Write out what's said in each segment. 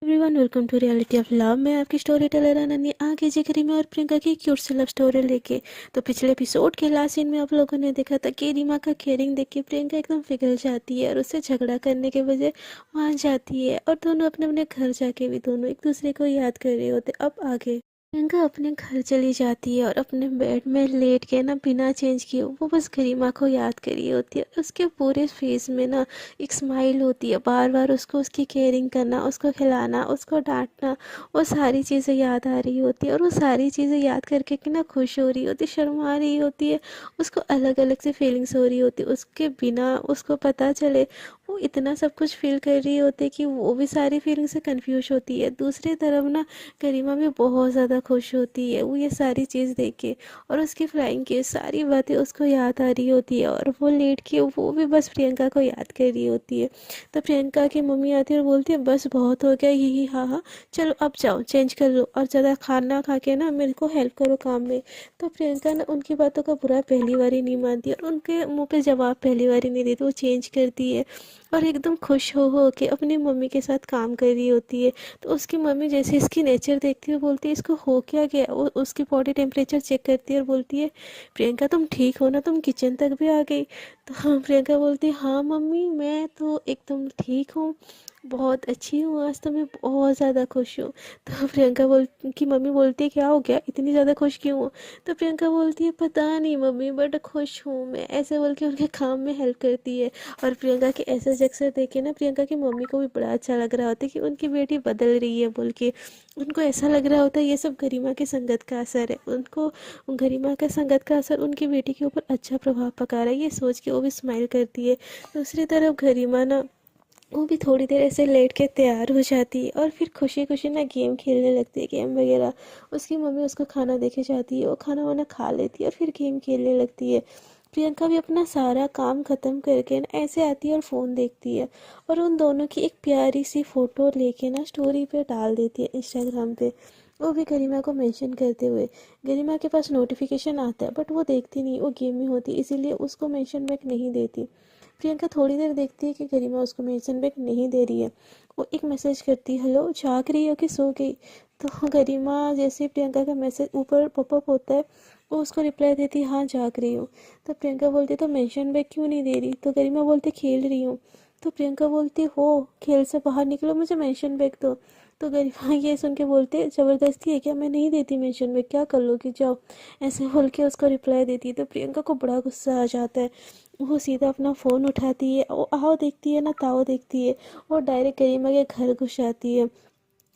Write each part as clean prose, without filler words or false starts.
Everyone welcome to Reality of Love. मैं आपकी story teller Ananya आगे जी करीमा और प्रियंका की क्यूट सी लव स्टोरी लेके। तो पिछले एपिसोड के लास्ट सीन में आप लोगों ने देखा था कि रीमा का केयरिंग देख के प्रियंका एकदम पिघल जाती है और उससे झगड़ा करने के बजाय मान जाती है और दोनों अपने अपने घर जाके भी दोनों एक दूसरे को याद कर रहे होते। अब आगे प्रियंका अपने घर चली जाती है और अपने बेड में लेट के ना बिना चेंज किए वो बस गरिमा को याद कर रही होती है। उसके पूरे फेस में ना एक स्माइल होती है, बार बार उसको उसकी केयरिंग करना, उसको खिलाना, उसको डांटना, वो सारी चीज़ें याद आ रही होती है और वो सारी चीज़ें याद करके कि ना खुश हो रही होती, शर्मा रही होती है। उसको अलग अलग से फीलिंग्स हो रही होती, उसके बिना उसको पता चले वो इतना सब कुछ फील कर रही होती है कि वो भी सारी फीलिंग से कंफ्यूज होती है। दूसरी तरफ ना गरिमा भी बहुत ज़्यादा खुश होती है वो ये सारी चीज़ देख के, और उसकी फ्लाइंग की सारी बातें उसको याद आ रही होती है और वो लेट के वो भी बस प्रियंका को याद कर रही होती है। तो प्रियंका की मम्मी आती है और बोलती है बस बहुत हो गया यही, हाँ हाँ चलो अब जाओ चेंज कर लो और ज़्यादा खाना खा के ना मेरे को हेल्प करो काम में। तो प्रियंका ना उनकी बातों का बुरा पहली बार ही नहीं मानती और उनके मुंह पे जवाब पहली बार ही नहीं देती, वो चेंज करती है और एकदम खुश हो के अपनी मम्मी के साथ काम कर रही होती है। तो उसकी मम्मी जैसे इसकी नेचर देखती है बोलती है इसको हो क्या गया। वो उसकी बॉडी टेम्परेचर चेक करती है और बोलती है प्रियंका तुम ठीक हो ना, तुम किचन तक भी आ गई। तो हाँ प्रियंका बोलती है हाँ मम्मी मैं तो एकदम ठीक हूँ, बहुत अच्छी हूँ, आज तो मैं बहुत ज़्यादा खुश हूँ। तो प्रियंका बोल की मम्मी बोलती है क्या हो गया, इतनी ज़्यादा खुश क्यों हो। तो प्रियंका बोलती है पता नहीं मम्मी बट खुश हूँ मैं, ऐसे बोल के उनके काम में हेल्प करती है। और प्रियंका के ऐसे जैसे देख के ना प्रियंका की मम्मी को भी बड़ा अच्छा लग रहा होता है कि उनकी बेटी बदल रही है बोल के। उनको ऐसा लग रहा होता है ये सब गरिमा की संगत का असर है, उनको गरिमा का संगत का असर उनकी बेटी के ऊपर अच्छा प्रभाव पका रहा है, ये सोच के वो भी स्माइल करती है। दूसरी तरफ गरिमा ना वो भी थोड़ी देर ऐसे लेट के तैयार हो जाती है और फिर खुशी खुशी ना गेम खेलने लगती है, गेम वगैरह। उसकी मम्मी उसको खाना देके जाती है, वो खाना वाना खा लेती है और फिर गेम खेलने लगती है। प्रियंका भी अपना सारा काम ख़त्म करके ना ऐसे आती है और फ़ोन देखती है और उन दोनों की एक प्यारी सी फ़ोटो लेके ना स्टोरी पे डाल देती है इंस्टाग्राम पे, वो भी गरिमा को मेंशन करते हुए। गरिमा के पास नोटिफिकेशन आता है बट वो देखती नहीं, वो गेम में होती इसीलिए उसको मेंशन बैक नहीं देती। प्रियंका थोड़ी देर देखती है कि गरिमा उसको मेंशन बैक नहीं दे रही है, वो एक मैसेज करती है हेलो जाग रही हो कि सो गई। तो गरिमा जैसे प्रियंका का मैसेज ऊपर पॉपअप होता है वो उसको रिप्लाई देती है हाँ जाग रही हूँ। तो प्रियंका बोलती है तो मेंशन बैक क्यों नहीं दे रही। तो गरिमा बोलती खेल रही हूँ। तो प्रियंका बोलती हो खेल से बाहर निकलो मुझे मेंशन बैक दो। तो गरिमा ये सुन के बोलते ज़बरदस्ती है क्या, मैं नहीं देती मेंशन बैक, क्या कर लोगी जाओ, ऐसे बोल के उसको रिप्लाई देती है। तो प्रियंका को बड़ा गुस्सा आ जाता है, वो सीधा अपना फ़ोन उठाती है, वो आओ देखती है ना ताओ देखती है और डायरेक्ट करीमा के घर घुस जाती है।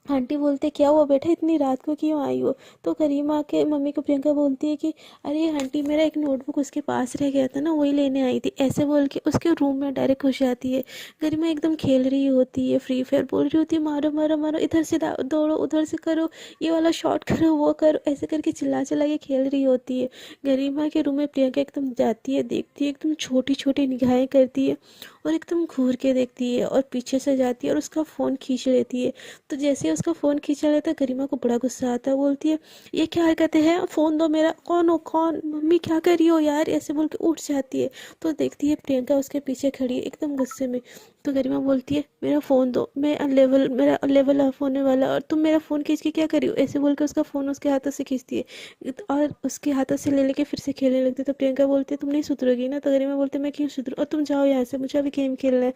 आंटी बोलते क्या हुआ बेटा इतनी रात को क्यों आई हो। तो करीमा के मम्मी को प्रियंका बोलती है कि अरे आंटी मेरा एक नोटबुक उसके पास रह गया था ना वही लेने आई थी, ऐसे बोल के उसके रूम में डायरेक्ट घुस जाती है। गरिमा एकदम खेल रही होती है, फ्री फायर बोल रही होती है मारो मारो मारो, इधर से दौड़ो उधर से करो, ये वाला शॉट करो वो करो, ऐसे करके चिल्ला चिल्ला के खेल रही होती है। गरिमा के रूम में प्रियंका एकदम जाती है, देखती है, एकदम छोटी छोटी निगाहें करती है और एकदम घूर के देखती है और पीछे से जाती है और उसका फ़ोन खींच लेती है। तो जैसे ही उसका फ़ोन खींचा लेता है गरिमा को बड़ा गुस्सा आता है, बोलती है ये क्या हरकतें हैं, फ़ोन दो मेरा, कौन हो कौन, मम्मी क्या कर रही हो यार, ऐसे बोल के उठ जाती है। तो देखती है प्रियंका उसके पीछे खड़ी है एकदम गुस्से में। तो गरिमा बोलती है मेरा फ़ोन दो, मेरा लेवल ऑफ होने वाला और तुम मेरा फ़ोन खींच के क्या करी हो, ऐसे बोल के उसका फ़ोन उसके हाथों से खींचती है और उसके हाथों से ले लेके फिर से खेलने लगती है। तो प्रियंका बोलती है तुम नहीं सुधरोगी ना। तो गरिमा बोलती है मैं क्यों सुधरूँ, और तुम जाओ यहाँ से, मुझे अभी गेम खेलना है।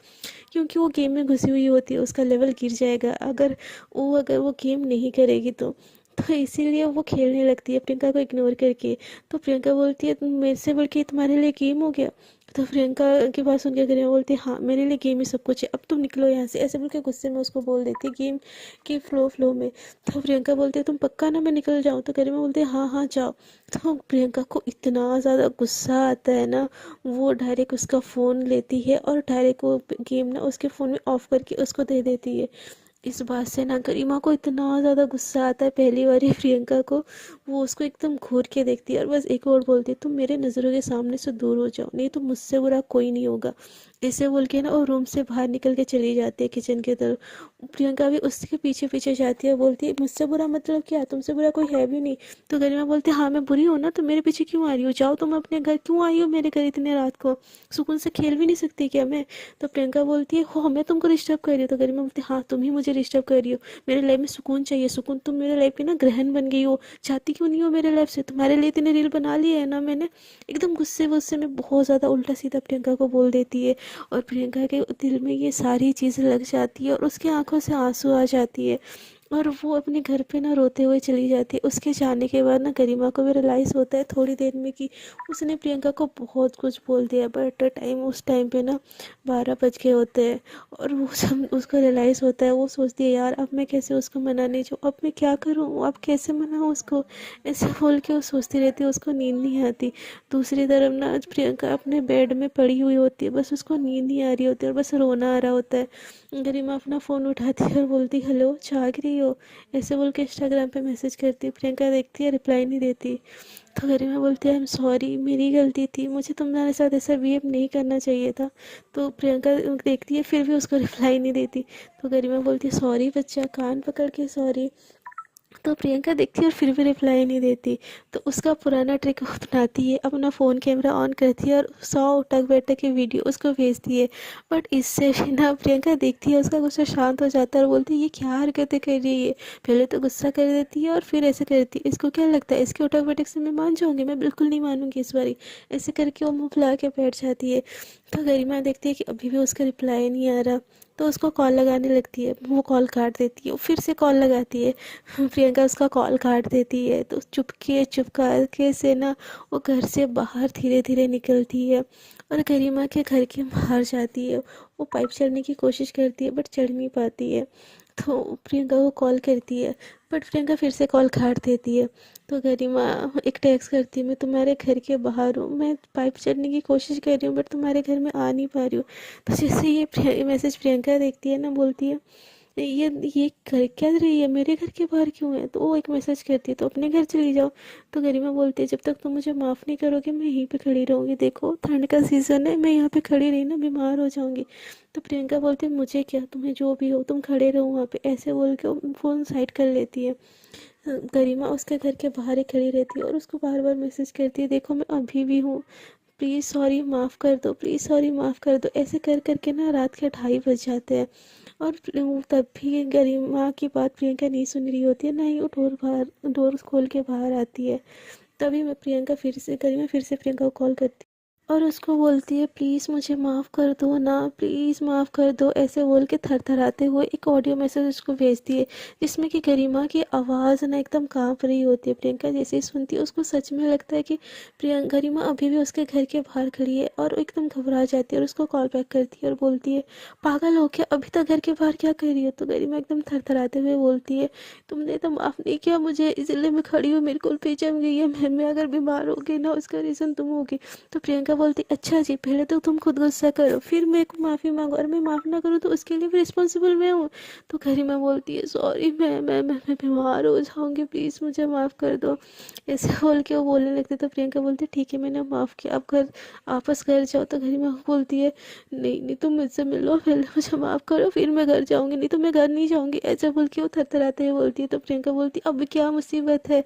क्योंकि वो गेम में घुसी हुई होती है, उसका लेवल गिर जाएगा अगर वो गेम नहीं करेगी तो इसीलिए वो खेलने लगती है प्रियंका को इग्नोर करके। तो प्रियंका बोलती है तुम मेरे से बोल के तुम्हारे लिए गेम हो गया। तो प्रियंका की बात सुन के गरिमा बोलती है हाँ मेरे लिए गेम ही सब कुछ है, अब तुम निकलो यहाँ से, ऐसे बोल के गुस्से में उसको बोल देती है गेम के फ्लो में। तो प्रियंका बोलती है तुम पक्का ना मैं निकल जाऊँ। तो गरिमा बोलती है हाँ हाँ जाओ। तो प्रियंका को इतना ज़्यादा गुस्सा आता है ना, वो डायरेक्ट उसका फ़ोन लेती है और डायरेक्ट वो गेम ना उसके फ़ोन में ऑफ करके उसको दे देती है। इस बात से ना गरिमा को इतना ज़्यादा गुस्सा आता है पहली बार ही प्रियंका को, वो उसको एकदम घूर के देखती है और बस एक और बोलती है तुम मेरे नज़रों के सामने से दूर हो जाओ, नहीं तो मुझसे बुरा कोई नहीं होगा। ऐसे बोल के ना वो रूम से बाहर निकल के चली जाती है किचन की तरफ। प्रियंका भी उसके पीछे पीछे जाती है, बोलती है मुझसे बुरा मतलब क्या, तुमसे बुरा कोई है भी नहीं। तो गरिमा बोलती है हाँ मैं बुरी हूँ ना, तो मेरे पीछे क्यों आ रही हो, जाओ तुम अपने घर, क्यों आई हो मेरे घर इतने रात को, सुकून से खेल भी नहीं सकती क्या मैं। तो प्रियंका बोलती है हो मैं तुमको डिस्टर्ब कर रही हूँ। तो गरिमा बोलती है हाँ तुम ही मुझे डिस्टर्ब कर रही हो, मेरे लाइफ में सुकून चाहिए, सुकून, तुम मेरे लाइफ की ना ग्रहण बन गई हो, चाहती क्यों नहीं हो मेरे लाइफ से, तुम्हारे लिए इतने रील बना लिए है ना मैंने। एकदम गुस्से गुस्से में बहुत ज़्यादा उल्टा सीधा प्रियंका को बोल देती है। और प्रियंका के दिल में ये सारी चीज़ें लग जाती है और उसकी आंखों से आंसू आ जाती है। और वो अपने घर पे ना रोते हुए चली जाती है। उसके जाने के बाद ना गरिमा को भी रियलाइज़ होता है थोड़ी देर में कि उसने प्रियंका को बहुत कुछ बोल दिया, बट टाइम उस टाइम पे ना 12 बज के होते हैं। और वो जब उसको रियलाइज़ होता है वो सोचती है यार अब मैं कैसे उसको मनाने जाऊँ, अब मैं क्या करूँ, अब कैसे मनाऊँ उसको, ऐसे बोल के वो सोचती रहती है। उसको नींद नहीं आती। दूसरी तरफ ना आज प्रियंका अपने बेड में पड़ी हुई होती है, बस उसको नींद नहीं आ रही होती है और बस रोना आ रहा होता है। गरिमा अपना फ़ोन उठाती है और बोलती हेलो जाग रही हो, ऐसे बोल के इंस्टाग्राम पे मैसेज करती है। प्रियंका देखती है रिप्लाई नहीं देती। तो गरिमा बोलती है आई एम सॉरी, मेरी गलती थी, मुझे तुम्हारे साथ ऐसा बिहेव नहीं करना चाहिए था। तो प्रियंका देखती है फिर भी उसको रिप्लाई नहीं देती। तो गरिमा बोलती है सॉरी बच्चा, कान पकड़ के सॉरी। तो प्रियंका देखती है और फिर भी रिप्लाई नहीं देती। तो उसका पुराना ट्रिक वो अपनाती है, अपना फ़ोन कैमरा ऑन करती है और 100 उठक बैठक की वीडियो उसको भेजती है। बट इससे भी ना प्रियंका देखती है उसका गुस्सा शांत हो जाता है और बोलती है ये क्या हरकतें कर रही है, पहले तो गुस्सा कर देती है और फिर ऐसे करती है, इसको क्या लगता है इसके उठक बैठक से मैं मान जाऊँगी, मैं बिल्कुल नहीं मानूंगी इस बारी, ऐसे करके वो मुँह फुला के बैठ जाती है। तो गरिमा देखती है कि अभी भी उसका रिप्लाई नहीं आ रहा। तो उसको कॉल लगाने लगती है, वो कॉल काट देती है, फिर से कॉल लगाती है। प्रियंका उसका कॉल काट देती है। तो चुपके से ना वो घर से बाहर धीरे धीरे निकलती है और गरिमा के घर के बाहर जाती है। वो पाइप चढ़ने की कोशिश करती है बट चढ़ नहीं पाती है। तो प्रियंका को कॉल करती है बट प्रियंका फिर से कॉल काट देती है। तो गरिमा एक टेक्स्ट करती है मैं तुम्हारे घर के बाहर हूँ, मैं पाइप चढ़ने की कोशिश कर रही हूँ बट तुम्हारे घर में आ नहीं पा रही हूँ। तो जैसे ये मैसेज प्रियंका देखती है ना, बोलती है ये घर क्या रही है, मेरे घर के बाहर क्यों है। तो वो एक मैसेज करती है तो अपने घर चली जाओ। तो गरिमा बोलती है जब तक तुम मुझे माफ़ नहीं करोगे मैं यहीं पे खड़ी रहूँगी, देखो ठंड का सीज़न है, मैं यहाँ पे खड़ी रही ना बीमार हो जाऊँगी। तो प्रियंका बोलती है मुझे क्या, तुम्हें जो भी हो तुम खड़े रहो वहाँ पे, ऐसे बोल के वो फ़ोन साइड कर लेती है। गरिमा उसके घर के बाहर ही खड़ी रहती है और उसको बार बार मैसेज करती है देखो मैं अभी भी हूँ, प्लीज़ सॉरी माफ़ कर दो, प्लीज़ सॉरी माफ़ कर दो। ऐसे कर करके ना रात के 2:30 बज जाते हैं। और तब भी गरिमा की बात प्रियंका नहीं सुन रही होती है, ना ही वो डोर खोल के बाहर आती है। तभी मैं प्रियंका फिर से गरिमा फिर से प्रियंका को कॉल करती है और उसको बोलती है प्लीज़ मुझे माफ़ कर दो ना, प्लीज़ माफ़ कर दो, ऐसे बोल के थरथराते हुए एक ऑडियो मैसेज उसको भेजती है जिसमें कि गरिमा की आवाज़ ना एकदम कांप रही होती है। प्रियंका जैसे ही सुनती है उसको सच में लगता है कि गरिमा अभी भी उसके घर के बाहर खड़ी है और वो एकदम घबरा जाती है और उसको कॉल बैक करती है और बोलती है पागल हो क्या, अभी तक घर के बाहर क्या कर रही हो। तो गरिमा एकदम थरथराते हुए बोलती है तुमने तो माफ़ नहीं किया मुझे, इसलिए मैं खड़ी हूँ, मेरे को उल्टी जम गई है, मैं अगर बीमार हो गई ना उसका रीज़न तुम होगी। तो प्रियंका बोलती अच्छा जी पहले तो तुम खुद गुस्सा करो फिर मेरे को माफ़ी मांगो, और मैं माफ़ ना करूँ तो उसके लिए भी रिस्पॉन्सिबल मैं हूँ। तो गरिमा बोलती है सॉरी मैं बीमार हो जाऊँगी, प्लीज़ मुझे माफ़ कर दो, ऐसे बोल के वो बोलने लगती। तो प्रियंका बोलती है ठीक है मैंने माफ़ किया, अब घर वापस घर जाओ। तो गरिमा बोलती है नहीं नहीं तुम मुझसे मिलो, पहले मुझे माफ़ करो फिर मैं घर जाऊँगी, नहीं तो मैं घर नहीं जाऊँगी, ऐसे बोल के वो थरथराते हुए बोलती है। तो प्रियंका बोलती है अब क्या मुसीबत है,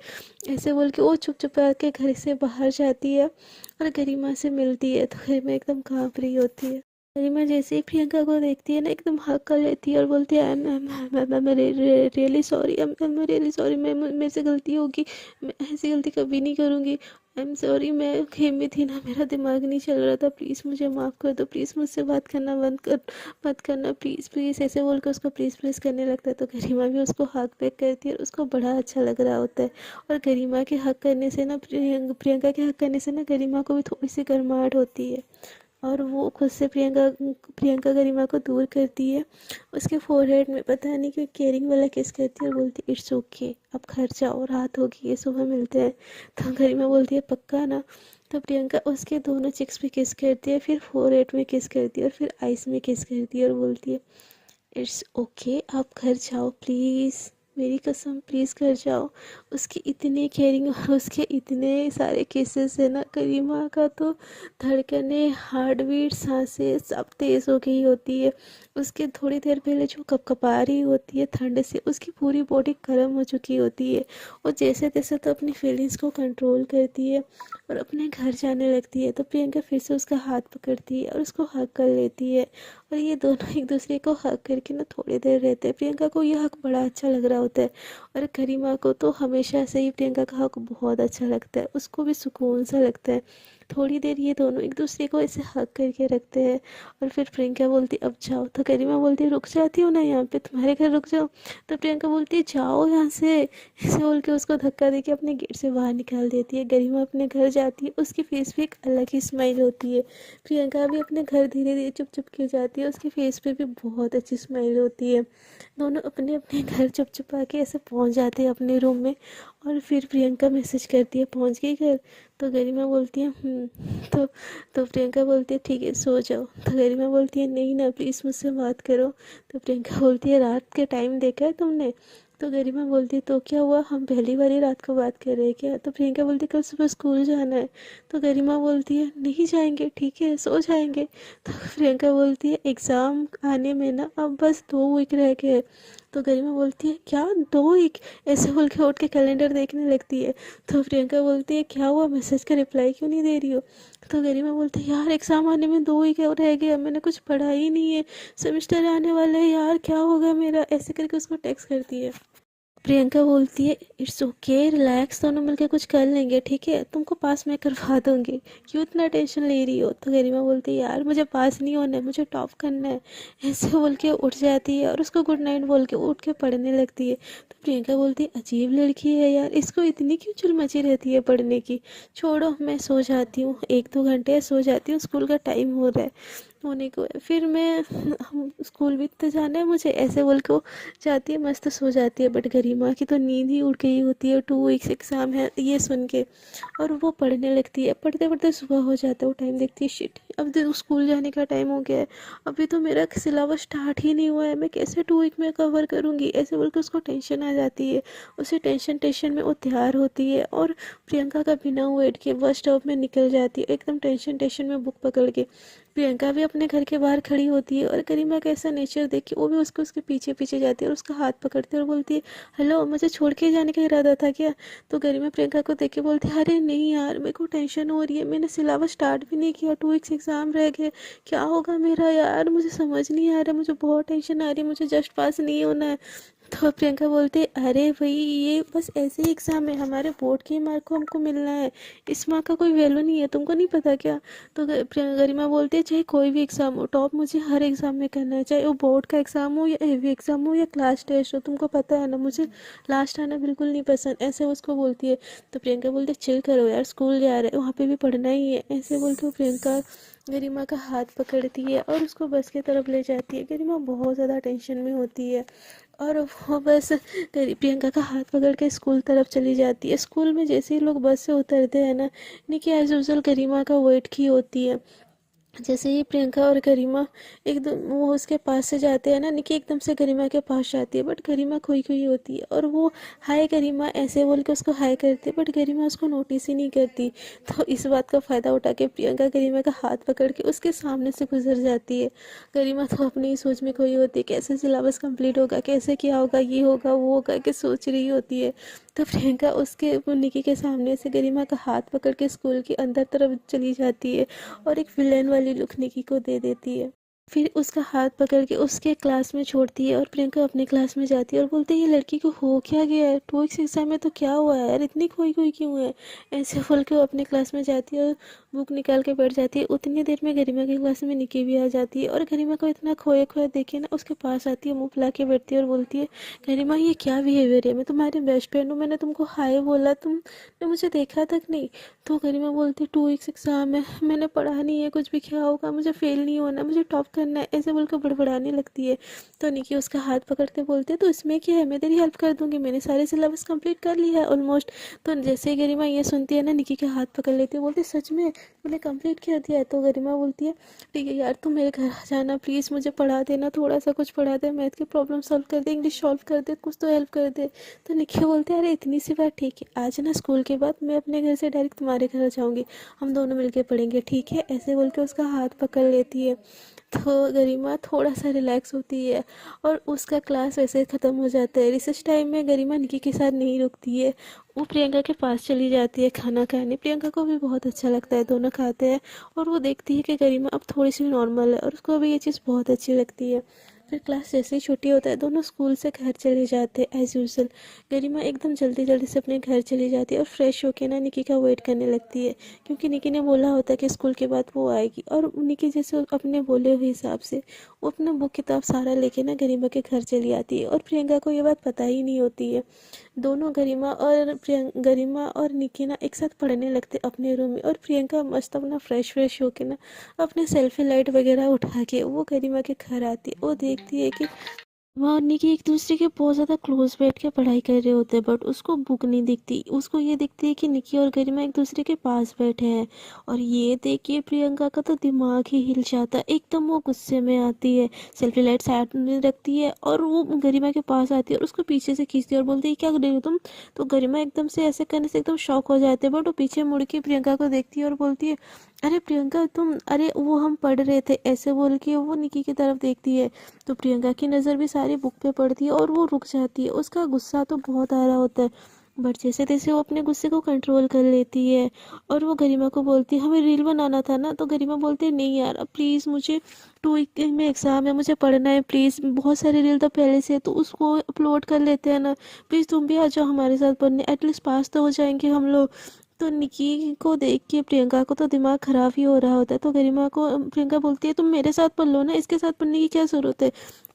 ऐसे बोल के वो चुप चुप के घर से बाहर जाती है और गरिमा से मिलती है। तो गरिमा एकदम काँप रही होती है। गरिमा जैसे ही प्रियंका को देखती है ना एकदम हग कर लेती है और बोलती है I am really sorry, I am really sorry, मैं मेरे से गलती होगी, मैं ऐसी गलती कभी नहीं करूँगी, आई एम सॉरी, मैं गेम में थी ना, मेरा दिमाग नहीं चल रहा था, प्लीज़ मुझे माफ़ कर दो, प्लीज़ मुझसे बात करना मत करना, प्लीज़ प्लीज़, ऐसे बोल कर उसको प्लीज़ प्लीज़ करने लगता है। तो गरिमा भी उसको हग बैक करती है और उसको बड़ा अच्छा लग रहा होता है। और गरिमा के हक करने से ना प्रियंका के हक करने से ना गरिमा को भी थोड़ी सी गर्माहट होती है और वो खुद से प्रियंका गरिमा को दूर करती है। उसके फोरहेड में पता नहीं क्यों केयरिंग वाला किस करती है और बोलती है इट्स ओके, अब घर जाओ, रात होगी है, सुबह मिलते हैं। तो गरिमा बोलती है पक्का ना। तो प्रियंका उसके दोनों चिक्स पे किस करती है, फिर फोरहेड में किस करती है और फिर आइस में किस करती है और बोलती है इट्स ओके, आप घर जाओ प्लीज़, मेरी कसम प्लीज़ घर जाओ। उसकी इतनी केयरिंग और उसके इतने सारे केसेस है ना, करीमा का तो धड़कने, हार्ट बीट, सांसें सब तेज़ हो गई होती है। उसके थोड़ी देर पहले जो कपकपा रही होती है ठंड से, उसकी पूरी बॉडी गर्म हो चुकी होती है। वो जैसे तैसे तो अपनी फीलिंग्स को कंट्रोल करती है और अपने घर जाने लगती है। तो प्रियंका फिर से उसका हाथ पकड़ती है और उसको हग कर लेती है, और ये दोनों एक दूसरे को हग करके ना थोड़ी देर रहते हैं। प्रियंका को ये हग बड़ा अच्छा लग रहा होता है, और करीमा को तो हमेशा से ही प्रियंका का हग बहुत अच्छा लगता है, उसको भी सुकून सा लगता है। थोड़ी देर ये दोनों एक दूसरे को ऐसे हग करके रखते हैं, और फिर प्रियंका बोलती अब जाओ, तो करीमा बोलती रुक जाती हो ना यहाँ पे, तुम्हारे घर रुक जाओ। तो प्रियंका बोलती है जाओ यहाँ से, ऐसे बोल के उसको धक्का देके अपने गेट से बाहर निकाल देती है। गरिमा अपने घर जाती है, उसकी फेस पे एक अलग ही स्माइल होती है। प्रियंका भी अपने घर धीरे धीरे चुप चुप के जाती है, उसकी फेस पे भी बहुत अच्छी स्माइल होती है। दोनों अपने अपने घर चुप चुपा के ऐसे पहुंच जाते हैं अपने रूम में, और फिर प्रियंका मैसेज करती है पहुंच गई घर। तो गरिमा बोलती है तो प्रियंका बोलती है ठीक है सो जाओ। तो गरिमा बोलती है नहीं ना, प्लीज़ मुझसे बात करो। तो प्रियंका बोलती है रात के टाइम देखा है तुमने? तो गरिमा बोलती है तो क्या हुआ, हम पहली बार ही रात को बात कर रहे हैं क्या? तो प्रियंका बोलती है कल सुबह स्कूल जाना है। तो गरिमा बोलती है नहीं जाएंगे, ठीक है सो जाएंगे। तो प्रियंका बोलती है एग्ज़ाम आने में ना अब बस 2 वीक रह गए। तो गरिमा बोलती है क्या 2 वीक? ऐसे बोल के उठ के कैलेंडर देखने लगती है। तो प्रियंका बोलती है क्या हुआ, मैसेज का रिप्लाई क्यों नहीं दे रही हो? तो गरिमा बोलती है यार एग्ज़ाम आने में 2 वीक रह गया, मैंने कुछ पढ़ा ही नहीं है, सेमेस्टर आने वाला है यार, क्या होगा मेरा, ऐसे करके उसको टेक्स्ट करती है। प्रियंका बोलती है इट्स ओके रिलैक्स, दोनों मिलकर कुछ कर लेंगे, ठीक है तुमको पास मैं करवा दूंगी, क्यों इतना टेंशन ले रही हो? तो गरिमा बोलती है यार मुझे पास नहीं होना है, मुझे टॉप करना है। ऐसे बोल के उठ जाती है और उसको गुड नाइट बोल के उठ के पढ़ने लगती है। तो प्रियंका बोलती है अजीब लड़की है यार, इसको इतनी क्यों चुल मची रहती है पढ़ने की। छोड़ो मैं सो जाती हूँ, 1-2 घंटे सो जाती हूँ, स्कूल का टाइम हो रहा है, होने को है, फिर मैं हम स्कूल भी तो जाना है मुझे, ऐसे बोल के वो जाती है, मस्त सो जाती है। बट गरिमा की तो नींद ही उड़ गई होती है, 2 वीक्स एग्ज़ाम है ये सुन के, और वो पढ़ने लगती है। पढ़ते पढ़ते सुबह हो जाता है, वो टाइम देखती है शिट अब तो स्कूल जाने का टाइम हो गया है, अभी तो मेरा सिलेबस स्टार्ट ही नहीं हुआ है, मैं कैसे 2 वीक में कवर करूँगी, ऐसे बोल के उसको टेंशन आ जाती है। उसे टेंशन में वो तैयार होती है और प्रियंका का बिना वेट के बस स्टॉप में निकल जाती है, एकदम टेंशन में बुक पकड़ के। प्रियंका भी अपने घर के बाहर खड़ी होती है, और करीमा का ऐसा नेचर देख के वो भी उसको उसके पीछे पीछे जाती है और उसका हाथ पकड़ती है और बोलती है हेलो मुझे छोड़ के जाने का इरादा था क्या? तो गरिमा प्रियंका को देख के बोलती है अरे नहीं यार मेरे को टेंशन हो रही है, मैंने सिलेबस स्टार्ट भी नहीं किया, 2 वीक्स एग्जाम रह गए, क्या होगा मेरा यार, मुझे समझ नहीं आ रहा, मुझे बहुत टेंशन आ रही है, मुझे जस्ट पास नहीं होना है। तो प्रियंका बोलती है अरे भाई ये बस ऐसे ही एग्ज़ाम है, हमारे बोर्ड के मार्क को हमको मिलना है, इस मार्क का कोई वैल्यू नहीं है, तुमको नहीं पता क्या? तो गरिमा बोलती है चाहे कोई भी एग्ज़ाम हो, टॉप मुझे हर एग्ज़ाम में करना है, चाहे वो बोर्ड का एग्ज़ाम हो या हेवी एग्ज़ाम हो या क्लास टेस्ट हो, तुमको पता है ना मुझे लास्ट आना बिल्कुल नहीं पसंद, ऐसे उसको बोलती है। तो प्रियंका बोलती है चिल करो यार, स्कूल जा रहे हैं वहाँ पे भी पढ़ना ही है, ऐसे बोल के वो प्रियंका गरिमा का हाथ पकड़ती है और उसको बस की तरफ ले जाती है। गरिमा बहुत ज़्यादा टेंशन में होती है, और वो बस प्रियंका का हाथ पकड़ के स्कूल तरफ चली जाती है। स्कूल में जैसे ही लोग बस से उतरते हैं ना, निकी एज यूजुअल गरिमा का वेट की होती है। जैसे ही प्रियंका और गरिमा एकदम वो उसके पास से जाते हैं ना, निकी एकदम से गरिमा के पास जाती है, बट गरिमा खोई खोई होती है, और वो हाय गरिमा ऐसे बोल के उसको हाय करती है, बट गरिमा उसको नोटिस ही नहीं करती। तो इस बात का फ़ायदा उठा के प्रियंका गरिमा का हाथ पकड़ के उसके सामने से गुजर जाती है। गरिमा तो अपनी ही सोच में खोई होती है, कैसे सिलेबस कंप्लीट होगा, कैसे क्या होगा, ये होगा वो होगा, कि सोच रही होती है। तो प्रियंका उसके निकी के सामने से गरिमा का हाथ पकड़ के स्कूल के अंदर तरफ चली जाती है, और एक विलेन वाली लुक निकी को दे देती है। फिर उसका हाथ पकड़ के उसके क्लास में छोड़ती है, और प्रियंका अपने क्लास में जाती है और बोलती है ये लड़की को हो क्या गया है, 2 वीक्स एग्जाम में तो क्या हुआ है यार, इतनी खोई खोई क्यों है? ऐसे बोल के वो अपने क्लास में जाती है और बुक निकाल के बैठ जाती है। उतनी देर में गरिमा की क्लास में निकी भी आ जाती है, और गरिमा को इतना खोया खोया देखे ना उसके पास आती है, मुँह फुला के बैठती है और बोलती है गरिमा ये क्या बिहेवियर है, मैं तुम्हारी बेस्ट फ्रेंड हूँ, मैंने तुमको हाय बोला, तुमने मुझे देखा तक नहीं। तो गरिमा बोलती 2 वीक्स एग्जाम है, मैंने पढ़ा नहीं है कुछ भी, क्या होगा, मुझे फेल नहीं होना, मुझे टॉप करना है, ऐसे बोल कर बड़बड़ाने लगती है। तो निकी उसका हाथ पकड़ते बोलते तो इसमें क्या है, मैं तेरी हेल्प कर दूंगी, मैंने सारे सिलेबस कंप्लीट कर लिया है ऑलमोस्ट। तो जैसे ही गरिमा ये सुनती है ना, निकी के हाथ पकड़ लेती है, बोलती सच में मैंने कंप्लीट कर दिया है। तो गरिमा बोलती है ठीक है यार, तुम मेरे घर आ जाना प्लीज़, मुझे पढ़ा देना, थोड़ा सा कुछ पढ़ा दे, मैथ की प्रॉब्लम सॉल्व कर दे, इंग्लिश सॉल्व कर दे, कुछ तो हेल्प कर दे। तो निकी बोलते हैं अरे इतनी सी बात, ठीक है आज ना स्कूल के बाद मैं अपने घर से डायरेक्ट तुम्हारे घर जाऊंगी, हम दोनों मिलके पढ़ेंगे, ठीक है, ऐसे बोल के उसका हाथ पकड़ लेती है। तो गरिमा थोड़ा सा रिलैक्स होती है और उसका क्लास वैसे ख़त्म हो जाता है। रिसेस टाइम में गरिमा निकी के साथ नहीं रुकती है, वो प्रियंका के पास चली जाती है खाना खाने। प्रियंका को भी बहुत अच्छा लगता है, दोनों खाते हैं और वो देखती है कि गरिमा अब थोड़ी सी नॉर्मल है और उसको भी ये चीज़ बहुत अच्छी लगती है। फिर क्लास जैसे ही छुट्टी होता है, दोनों स्कूल से घर चले जाते हैं एज़ यूजल। गरिमा एकदम जल्दी जल्दी से अपने घर चली जाती है और फ्रेश होके ना निकी का वेट करने लगती है, क्योंकि निकी ने बोला होता है कि स्कूल के बाद वो आएगी। और निकी जैसे अपने बोले हुए हिसाब से वो अपना बुक किताब सारा लेके ना गरिमा के घर चली आती है और प्रियंका को ये बात पता ही नहीं होती है। दोनों गरिमा और निकी ना एक साथ पढ़ने लगते अपने रूम में, और प्रियंका मस्त अपना फ्रेश होके ना अपने सेल्फी लाइट वगैरह उठा के वो गरिमा के घर आती है। वो देखती है कि वहाँ और निकी एक दूसरे के बहुत ज़्यादा क्लोज बैठ के पढ़ाई कर रहे होते हैं, बट उसको बुक नहीं दिखती। उसको ये दिखती है कि निकी और गरिमा एक दूसरे के पास बैठे हैं। और ये देख के प्रियंका का तो दिमाग ही हिल जाता है, एकदम वो गुस्से में आती है, सेल्फी लाइट साइड में रखती है और वो गरिमा के पास आती है और उसको पीछे से खींचती है और बोलती है क्या कर रही हो तुम। तो गरिमा एकदम से ऐसे करने से एकदम शॉक हो जाते हैं, बट वो पीछे मुड़ के प्रियंका को देखती है और बोलती है अरे प्रियंका तुम, अरे वो हम पढ़ रहे थे, ऐसे बोल के वो निकी की तरफ देखती है। तो प्रियंका की नज़र भी सारी बुक पे पड़ती है और वो रुक जाती है। उसका गुस्सा तो बहुत आ रहा होता है, बट जैसे तैसे वो अपने गुस्से को कंट्रोल कर लेती है और वो गरिमा को बोलती है हमें रील बनाना था ना। तो गरिमा बोलती है नहीं यार, अब प्लीज़ मुझे 2 वीक में एग्ज़ाम है, मुझे पढ़ना है, प्लीज़ बहुत सारे रील तो पहले से है, तो उसको अपलोड कर लेते हैं ना, प्लीज़ तुम भी आ जाओ हमारे साथ पढ़ने, एटलीस्ट पास तो हो जाएंगे हम लोग। तो निकी को देख के प्रियंका को तो दिमाग खराब ही हो रहा होता है। तो गरिमा को प्रियंका बोलती है तुम मेरे साथ पढ़ लो ना, इसके साथ पढ़ने की क्या ज़रूरत है।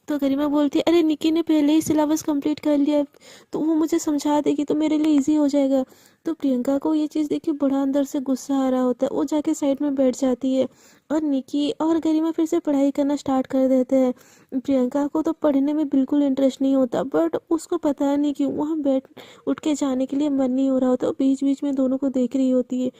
तो गरिमा बोलती है अरे निकी ने पहले ही सिलेबस कंप्लीट कर लिया है, तो वो मुझे समझा देगी तो मेरे लिए इजी हो जाएगा। तो प्रियंका को ये चीज़ देख के बड़ा अंदर से गुस्सा आ रहा होता है, वो जाके साइड में बैठ जाती है और निकी और गरिमा फिर से पढ़ाई करना स्टार्ट कर देते हैं। प्रियंका को तो पढ़ने में बिल्कुल इंटरेस्ट नहीं होता, बट उसको पता नहीं क्यों वहाँ बैठ उठ के जाने के लिए मन नहीं हो रहा होता। वो बीच बीच में दोनों को देख रही होती है,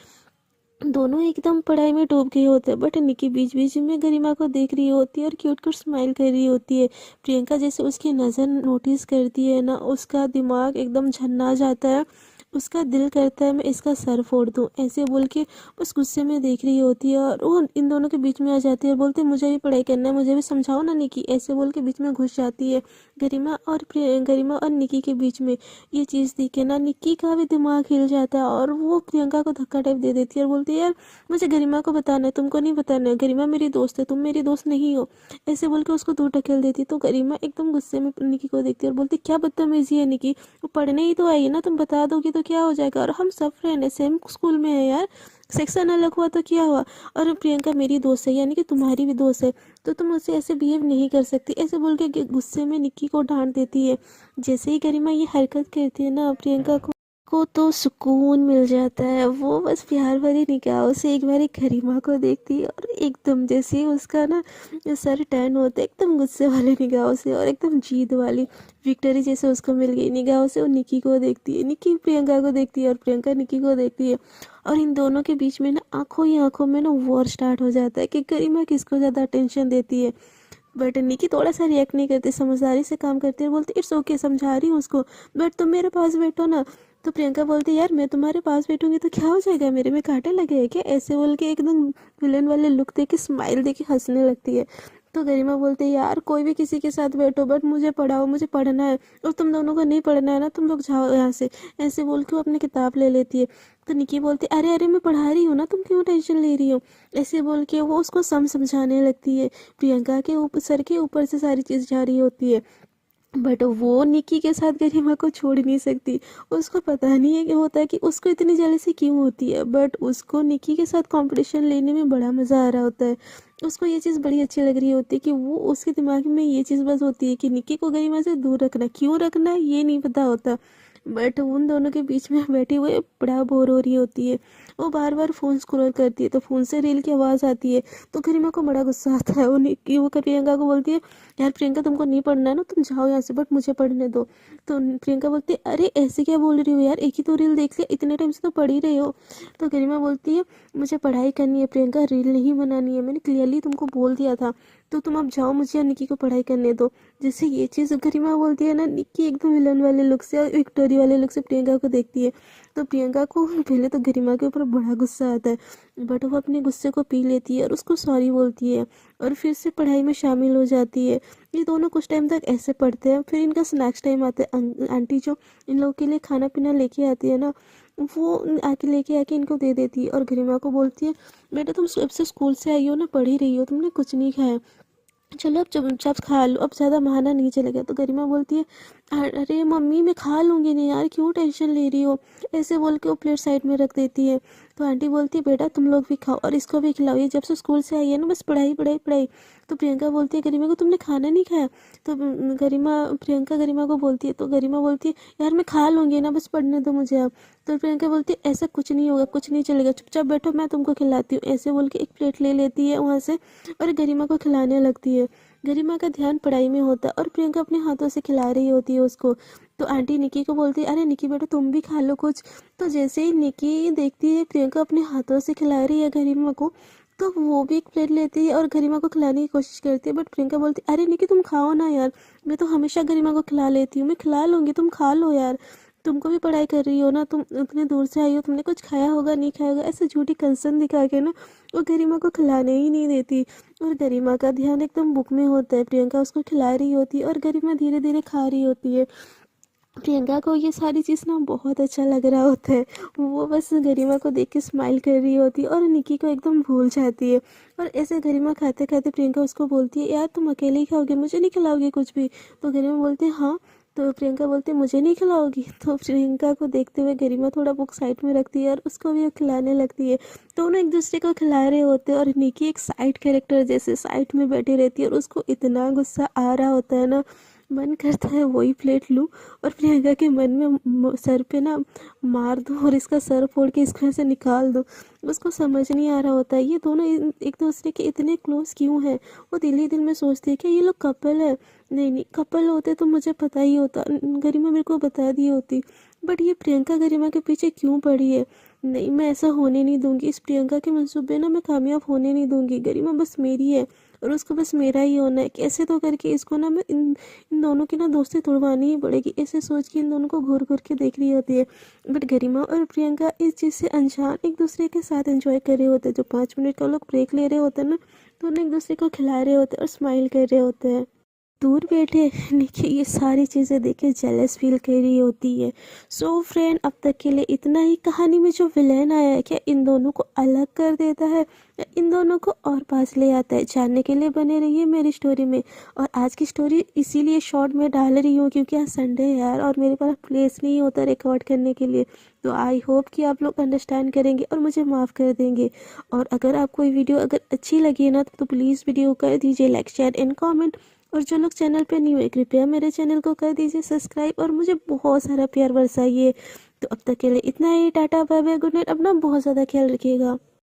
दोनों एकदम पढ़ाई में डूब गए होते हैं, बट निकी बीच बीच में गरिमा को देख रही होती है और क्यूट क्यूट स्माइल कर रही होती है। प्रियंका जैसे उसकी नज़र नोटिस करती है ना, उसका दिमाग एकदम झन्ना जाता है, उसका दिल करता है मैं इसका सर फोड़ दूँ, ऐसे बोल के बस गुस्से में देख रही होती है। और वो इन दोनों के बीच में आ जाती है और बोलती है मुझे भी पढ़ाई करना है, मुझे भी समझाओ ना निकी, ऐसे बोल के बीच में घुस जाती है। गरिमा और निकी के बीच में ये चीज़ देख के ना निक्की का भी दिमाग हिल जाता है और वो प्रियंका को धक्का टाइप दे देती है और बोलती है यार मुझे गरिमा को बताना है, तुमको नहीं बताना है, गरिमा मेरी दोस्त है, तुम मेरी दोस्त नहीं हो, ऐसे बोल के उसको दूर ढकेल देती है। तो गरिमा एकदम गुस्से में निक्की को देखती है और बोलती क्या बदतमीजी है निक्की, वो पढ़ने ही तो आई है ना, तुम बता दोगी तो क्या हो जाएगा, और हम सब फ्रेंड है, सेम स्कूल में है यार, सेक्शन अलग हुआ तो क्या हुआ, और प्रियंका मेरी दोस्त है यानी कि तुम्हारी भी दोस्त है, तो तुम उससे ऐसे बिहेव नहीं कर सकती, ऐसे बोल के गुस्से में निक्की को डांट देती है। जैसे ही गरिमा ये हरकत करती है ना, प्रियंका को तो सुकून मिल जाता है। वो बस प्यार भरी निगाहों से एक बारी गरिमा को देखती है और एकदम जैसे ही उसका ना सर टर्न होता है, एकदम गुस्से वाली निगाहों से और एकदम जीत वाली विक्ट्री जैसे उसको मिल गई निगाहों से, वो निक्की को देखती है, निक्की प्रियंका को देखती है और प्रियंका निक्की को देखती है। और इन दोनों के बीच में ना आंखों ही आंखों में ना वॉर स्टार्ट हो जाता है कि गरिमा किसको ज़्यादा अटेंशन देती है। बट निकी थोड़ा सा रिएक्ट नहीं करती, समझदारी से काम करती है, बोलती इट्स ओके, समझा रही हूँ उसको, बट तुम मेरे पास बैठो ना। तो प्रियंका बोलती यार मैं तुम्हारे पास बैठूंगी तो क्या हो जाएगा, मेरे में कांटे लगे हैं क्या, ऐसे बोल के एकदम विलन वाले लुक दे के स्माइल दे के हंसने लगती है। तो गरिमा बोलते है यार कोई भी किसी के साथ बैठो, बट मुझे पढ़ाओ, मुझे पढ़ना है, और तुम दोनों को नहीं पढ़ना है ना, तुम लोग जाओ यहाँ से, ऐसे बोल के वो अपनी किताब ले लेती है। तो निकी बोलती अरे अरे मैं पढ़ा रही हूँ ना, तुम क्यों टेंशन ले रही हो, ऐसे बोल के वो उसको समझाने लगती है। प्रियंका के ऊपर सर के ऊपर से सारी चीज़ जा रही होती है, बट वो निकी के साथ गरिमा को छोड़ नहीं सकती। उसको पता नहीं है कि होता है कि उसको इतनी जेलसी क्यों होती है, बट उसको निकी के साथ कंपटीशन लेने में बड़ा मज़ा आ रहा होता है। उसको ये चीज़ बड़ी अच्छी लग रही होती है कि वो उसके दिमाग में ये चीज़ बस होती है कि निकी को गरिमा से दूर रखना, क्यों रखना है ये नहीं पता होता, बट उन दोनों के बीच में बैठी हुई बड़ा बोर हो रही होती है। वो बार बार फ़ोन स्क्रॉल करती है तो फ़ोन से रील की आवाज़ आती है। तो गरिमा को बड़ा गुस्सा आता है। वो प्रियंका को बोलती है, यार प्रियंका तुमको नहीं पढ़ना है ना, तुम जाओ यहाँ से, बट मुझे पढ़ने दो। तो प्रियंका बोलती है, अरे ऐसे क्या बोल रही हो यार, एक ही तो रील देख लिया, इतने टाइम से तो पढ़ ही रहे हो। तो गरिमा बोलती है, मुझे पढ़ाई करनी है प्रियंका, रील नहीं बनानी है, मैंने क्लियरली तुमको बोल दिया था। तो तुम अब जाओ, मुझे और निकी को पढ़ाई करने दो। जैसे ये चीज़ गरिमा बोलती है ना, निक्की एकदम विलन वाले लुक से और विक्टोरी वाले लुक से प्रियंका को देखती है। तो प्रियंका को पहले तो गरिमा के ऊपर बड़ा गुस्सा आता है, बट वो अपने गुस्से को पी लेती है और उसको सॉरी बोलती है और फिर से पढ़ाई में शामिल हो जाती है। ये दोनों कुछ टाइम तक ऐसे पढ़ते हैं। फिर इनका स्नैक्स टाइम आता है। आंटी जो इन लोगों के लिए खाना पीना लेके आती है ना, वो आके लेके आके इनको दे देती है और गरिमा को बोलती है, बेटा तुम सुबह से स्कूल से आई हो ना, पढ़ ही रही हो, तुमने कुछ नहीं खाया, चलो अब चुपचाप खा लो, अब ज़्यादा बहाना नहीं चलेगा। तो गरिमा बोलती है, अरे मम्मी मैं खा लूँगी नहीं यार, क्यों टेंशन ले रही हो, ऐसे बोल के वो प्लेट साइड में रख देती है। तो आंटी बोलती है, बेटा तुम लोग भी खाओ और इसको भी खिलाओ, ये जब से स्कूल से आई है ना बस पढ़ाई पढ़ाई पढ़ाई। तो प्रियंका बोलती है गरिमा को, तुमने खाना नहीं खाया। तो प्रियंका गरिमा को बोलती है, तो गरिमा बोलती है, यार मैं खा लूँगी ना, बस पढ़ने दो मुझे अब। तो प्रियंका बोलती है, ऐसा कुछ नहीं होगा, कुछ नहीं चलेगा, चुपचाप बैठो, मैं तुमको खिलाती हूँ। ऐसे बोल के एक प्लेट ले लेती है वहाँ से और गरिमा को खिलाने लगती है। गरिमा का ध्यान पढ़ाई में होता है और प्रियंका अपने हाथों से खिला रही होती है उसको। तो आंटी निकी को बोलती है, अरे निकी बेटा तुम भी खा लो कुछ। तो जैसे ही निकी देखती है प्रियंका अपने हाथों से खिला रही है गरिमा को, तो वो भी एक प्लेट लेती है और गरिमा को खिलाने की कोशिश करती है। बट प्रियंका बोलती है, अरे निकी तुम खाओ ना यार, मैं तो हमेशा गरिमा को खिला लेती हूँ, मैं खिला लूँगी, तुम खा लो यार, तुमको भी पढ़ाई कर रही हो ना, तुम इतने दूर से आई हो, तुमने कुछ खाया होगा नहीं खाया होगा, ऐसे झूठी कंसर्न दिखा के ना वो गरिमा को खिलाने ही नहीं देती। और गरिमा का ध्यान एकदम बुक में होता है, प्रियंका उसको खिला रही होती है और गरिमा धीरे धीरे खा रही होती है। प्रियंका को ये सारी चीज़ ना बहुत अच्छा लग रहा होता है। वो बस गरिमा को देख के स्माइल कर रही होती है और निकी को एकदम भूल जाती है। और ऐसे गरिमा खाते खाते प्रियंका उसको बोलती है, यार तुम अकेले ही खाओगे, मुझे नहीं खिलाओगी कुछ भी। तो गरिमा बोलती है, हाँ। तो प्रियंका बोलती है, मुझे नहीं खिलाओगी। तो प्रियंका को देखते हुए गरिमा थोड़ा बुक साइड में रखती है और उसको भी वो खिलाने लगती है। दोनों एक दूसरे को खिला रहे होते हैं और निकी एक साइड कैरेक्टर जैसे साइड में बैठी रहती है और उसको इतना गुस्सा आ रहा होता है ना, मन करता है वही प्लेट लूँ और प्रियंका के मन में सर पे ना मार दूँ और इसका सर फोड़ के इसको ऐसे निकाल दूँ। उसको समझ नहीं आ रहा होता है ये दोनों एक दूसरे के इतने क्लोज क्यों हैं। वो दिल ही दिल में सोचती है कि ये लोग कपल है। नहीं नहीं, कपल होते तो मुझे पता ही होता, गरिमा मेरे को बता दी होती। बट ये प्रियंका गरिमा के पीछे क्यों पड़ी है। नहीं, मैं ऐसा होने नहीं दूंगी, इस प्रियंका के मंसूबे ना मैं कामयाब होने नहीं दूंगी। गरिमा बस मेरी है और उसको बस मेरा ही होना है। कैसे तो करके इसको ना मैं इन दोनों की ना दोस्ती तोड़वानी ही पड़ेगी, ऐसे सोच के इन दोनों को घूर घूर के देख रही होती है। बट गरिमा और प्रियंका इस चीज़ से अनजान एक दूसरे के साथ एंजॉय कर रहे होते हैं। जो 5 मिनट का लोग ब्रेक ले रहे होते हैं ना, दोनों एक दूसरे को खिला रहे होते हैं और स्माइल कर रहे होते हैं। दूर बैठे निकी ये सारी चीज़ें देख के जेलस फील कर रही होती है। सो फ्रेंड, अब तक के लिए इतना ही। कहानी में जो विलेन आया है, क्या इन दोनों को अलग कर देता है या इन दोनों को और पास ले आता है, जानने के लिए बने रहिए मेरी स्टोरी में। और आज की स्टोरी इसीलिए शॉर्ट में डाल रही हूँ क्योंकि आज संडे है यार और मेरे पास प्लेस नहीं होता रिकॉर्ड करने के लिए। तो आई होप कि आप लोग अंडरस्टैंड करेंगे और मुझे माफ़ कर देंगे। और अगर आपको ये वीडियो अगर अच्छी लगी है ना, तो प्लीज़ वीडियो कर दीजिए लाइक शेयर एंड कॉमेंट। और जो लोग चैनल पे न्यू है, कृपया मेरे चैनल को कर दीजिए सब्सक्राइब और मुझे बहुत सारा प्यार बरसाइए। तो अब तक के लिए इतना ही। Tata bye bye, good night. अपना बहुत ज़्यादा ख्याल रखिएगा।